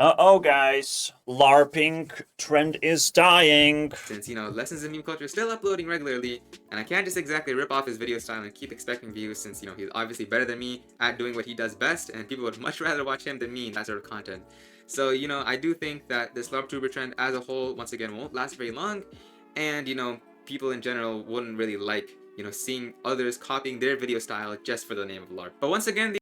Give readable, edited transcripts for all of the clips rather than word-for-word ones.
Uh-oh, guys. LARPing trend is dying. Since, Lessons in Meme Culture is still uploading regularly, and I can't just exactly rip off his video style and keep expecting views since, he's obviously better than me at doing what he does best, and people would much rather watch him than me in that sort of content. So, I do think that this LARPtuber trend as a whole, once again, won't last very long, and, people in general wouldn't really like, seeing others copying their video style just for the name of LARP. But once again,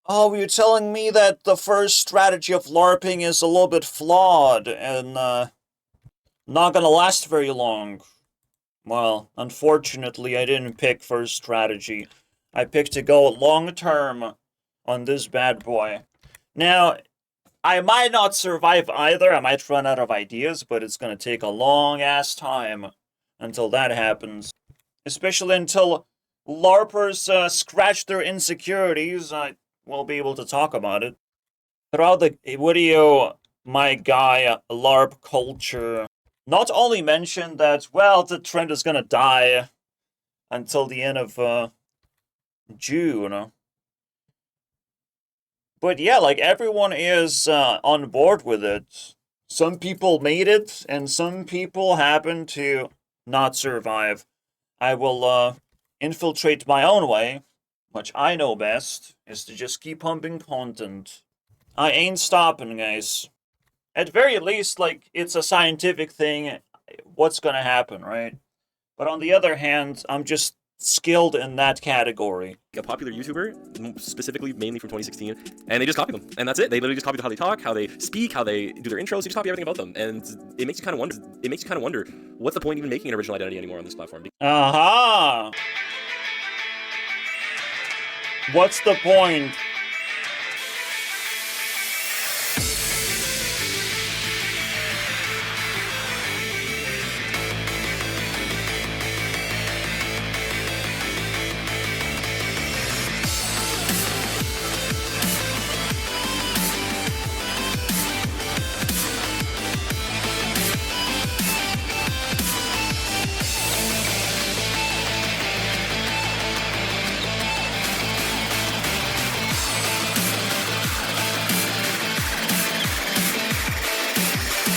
Oh, you're telling me that the first strategy of LARPing is a little bit flawed and, not gonna last very long. Well, unfortunately, I didn't pick first strategy. I picked to go long term on this bad boy. Now, I might not survive either. I might run out of ideas, but it's gonna take a long ass time until that happens. Especially until LARPers scratch their insecurities. I will be able to talk about it. Throughout the video, my guy, LARP Culture, not only mentioned that, well, the trend is gonna die until the end of June. But yeah, like, everyone is on board with it. Some people made it, and some people happen to not survive. I will infiltrate my own way, which I know best, is to just keep pumping content. I ain't stopping, guys. At very least, like, it's a scientific thing, what's gonna happen, right? But on the other hand, I'm just skilled in that category. A popular YouTuber, specifically mainly from 2016, and they just copy them, and that's it. They literally just copy how they talk, how they speak, how they do their intros. You just copy everything about them, and it makes you kind of wonder. It makes you kind of wonder what's the point even making an original identity anymore on this platform? Aha! What's the point?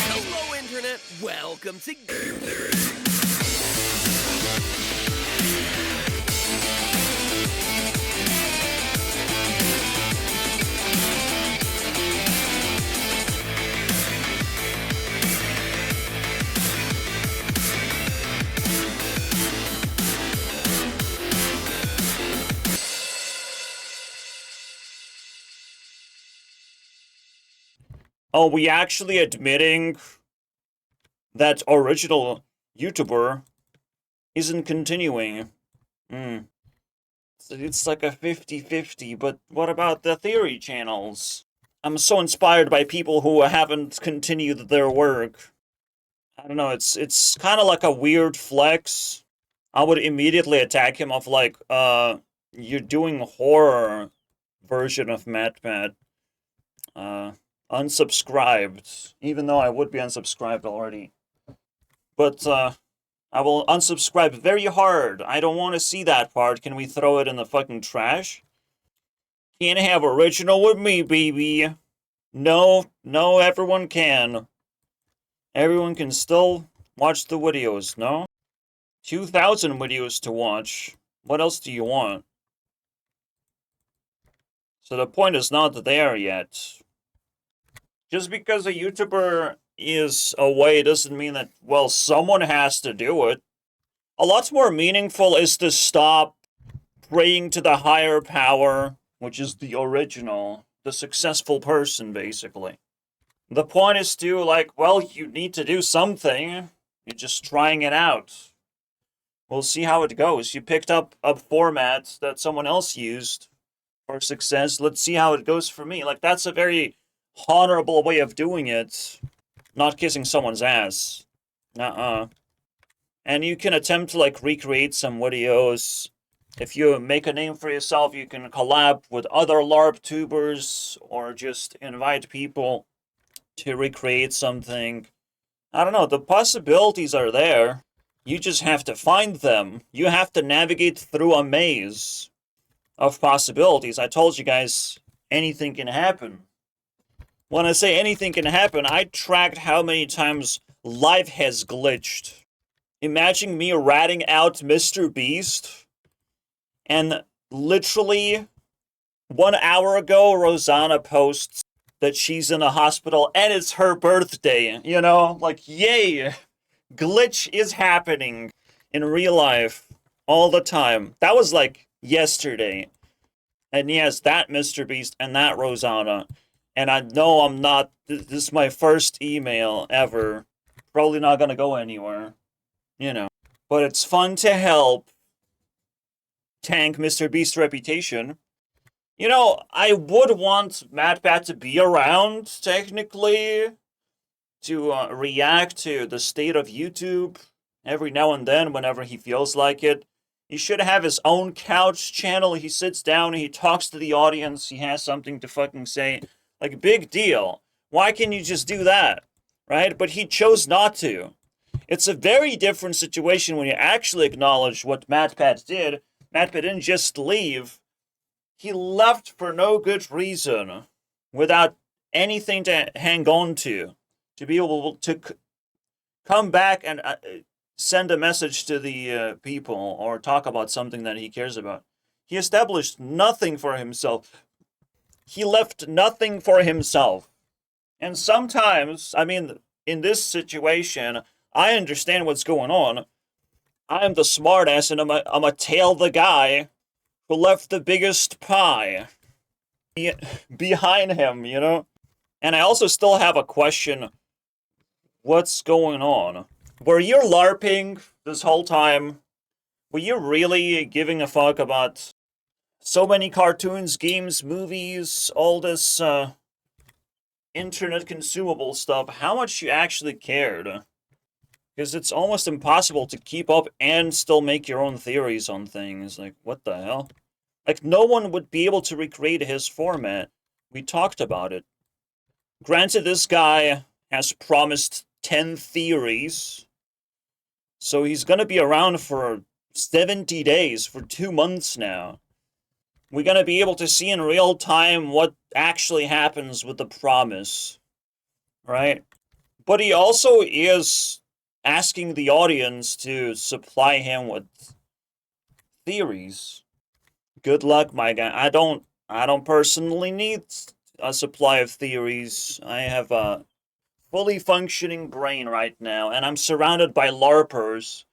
Hello, Internet! Welcome to Game Theory! Oh, we actually admitting that original YouTuber isn't continuing. It's like a 50-50, but what about the theory channels? I'm so inspired by people who haven't continued their work. I don't know, it's kind of like a weird flex. I would immediately attack him of like, you're doing horror version of MatPat. Unsubscribed, even though I would be unsubscribed already. But, I will unsubscribe very hard. I don't want to see that part. Can we throw it in the fucking trash? Can't have original with me, baby. No, everyone can. Everyone can still watch the videos, no? 2,000 videos to watch. What else do you want? So the point is not there yet. Just because a YouTuber is away doesn't mean that, well, someone has to do it. A lot more meaningful is to stop praying to the higher power, which is the original, the successful person, basically. The point is to, like, well, you need to do something. You're just trying it out. We'll see how it goes. You picked up a format that someone else used for success. Let's see how it goes for me. Like, that's a very honorable way of doing it. Not kissing someone's ass. And you can attempt to, like, recreate some videos. If you make a name for yourself, you can collab with other LARP tubers, or just invite people to recreate something. I don't know, the possibilities are there. You just have to find them. You have to navigate through a maze of possibilities. I told you guys, anything can happen. When I say anything can happen, I tracked how many times life has glitched. Imagine me ratting out Mr. Beast, and literally 1 hour ago, Rosanna posts that she's in a hospital and it's her birthday, you know? Like, yay! Glitch is happening in real life all the time. That was like yesterday. And yes, that Mr. Beast and that Rosanna. And I know I'm not, this is my first email ever. Probably not gonna go anywhere, you know. But it's fun to help tank Mr. Beast's reputation. You know, I would want MatPat to be around, technically, to react to the state of YouTube every now and then whenever he feels like it. He should have his own couch channel. He sits down, he talks to the audience, he has something to fucking say. Like, big deal. Why can't you just do that? Right? But he chose not to. It's a very different situation when you actually acknowledge what MatPat did. MatPat didn't just leave. He left for no good reason, without anything to hang on to be able to come back and send a message to the people or talk about something that he cares about. He established nothing for himself. He left nothing for himself. And sometimes, I mean, in this situation, I understand what's going on. I'm the smartass, and I'm a tail the guy who left the biggest pie behind him, you know? And I also still have a question. What's going on? Were you LARPing this whole time? Were you really giving a fuck about so many cartoons, games, movies, all this internet consumable stuff? How much you actually cared? Because it's almost impossible to keep up and still make your own theories on things. Like, what the hell? Like, no one would be able to recreate his format. We talked about it. Granted, this guy has promised 10 theories, so he's gonna be around for 70 days, for 2 months now. We're gonna be able to see in real time what actually happens with the promise, right? But he also is asking the audience to supply him with theories. Good luck, my guy. I don't personally need a supply of theories. I have a fully functioning brain right now, and I'm surrounded by LARPers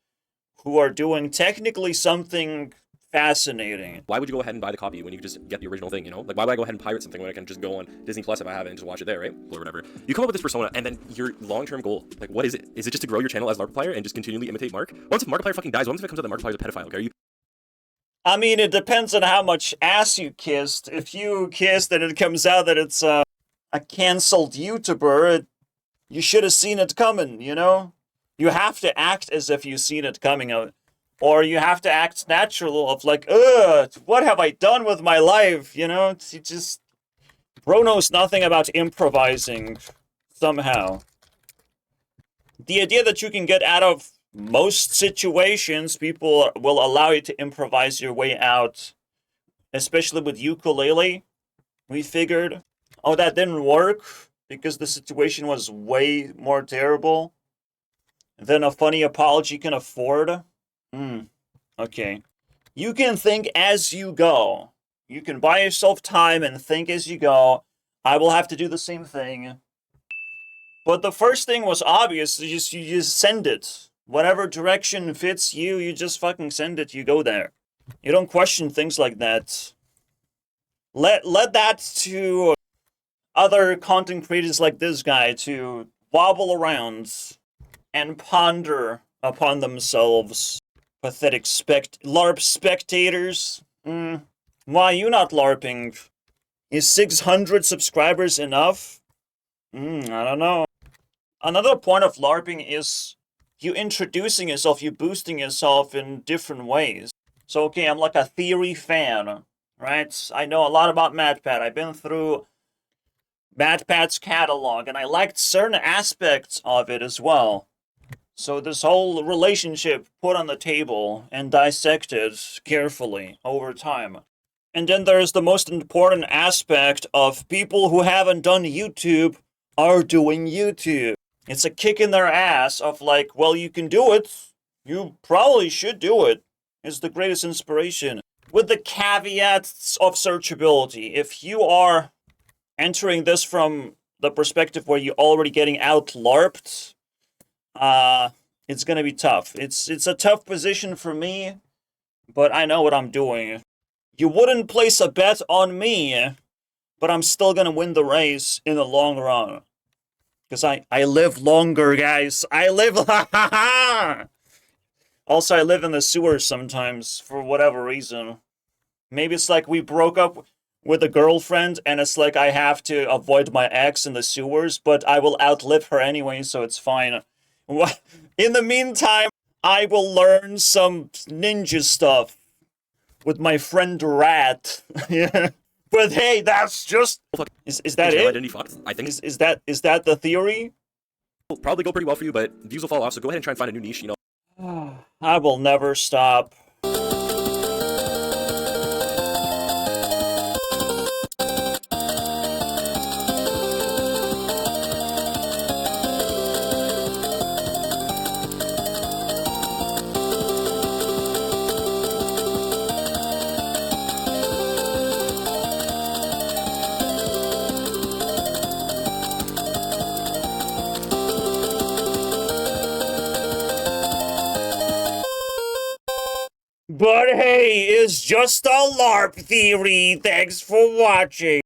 who are doing technically something fascinating. Why would you go ahead and buy the copy when you could just get the original thing, you know? Like, why would I go ahead and pirate something when I can just go on Disney Plus if I have it and just watch it there, right? Or whatever. You come up with this persona, and then your long-term goal, like, what is it? Is it just to grow your channel as Larping and just continually imitate Mark? Once if Markiplier fucking dies, once if it comes out that Markiplier's a pedophile, like, are you... I mean, it depends on how much ass you kissed. If you kissed and it comes out that it's a cancelled YouTuber, you should have seen it coming, you know? You have to act as if you've seen it coming out. Or you have to act natural of like, ugh, what have I done with my life, you know? You just... Bro knows nothing about improvising, somehow. The idea that you can get out of most situations, people will allow you to improvise your way out. Especially with ukulele, we figured. Oh, that didn't work because the situation was way more terrible than a funny apology can afford. Okay. You can think as you go. You can buy yourself time and think as you go. I will have to do the same thing. But the first thing was obvious. You just send it. Whatever direction fits you, you just fucking send it. You go there. You don't question things like that. Let that to other content creators like this guy to wobble around and ponder upon themselves. Pathetic LARP spectators. Why you not LARPing? Is 600 subscribers enough? I don't know. Another point of LARPing is you introducing yourself, you boosting yourself in different ways. So, okay, I'm like a theory fan, right? I know a lot about MatPat. I've been through MatPat's catalog, and I liked certain aspects of it as well. So this whole relationship put on the table and dissected carefully over time. And then there's the most important aspect of people who haven't done YouTube are doing YouTube. It's a kick in their ass of like, well, you can do it. You probably should do it. It's the greatest inspiration. With the caveats of searchability. If you are entering this from the perspective where you're already getting out LARPed, it's gonna be tough. It's a tough position for me, but I know what I'm doing. You wouldn't place a bet on me, but I'm still gonna win the race in the long run. Because I live longer, guys. I live... Also, I live in the sewers sometimes, for whatever reason. Maybe it's like we broke up with a girlfriend, and it's like I have to avoid my ex in the sewers, but I will outlive her anyway, so it's fine. In the meantime, I will learn some ninja stuff with my friend Rat. Yeah. But hey, that's just... Is that it? Identity Fox. I think Is that the theory? it'll probably go pretty well for you, but views will fall off, so go ahead and try and find a new niche, you know. I will never stop. But hey, it's just a LARP theory. Thanks for watching.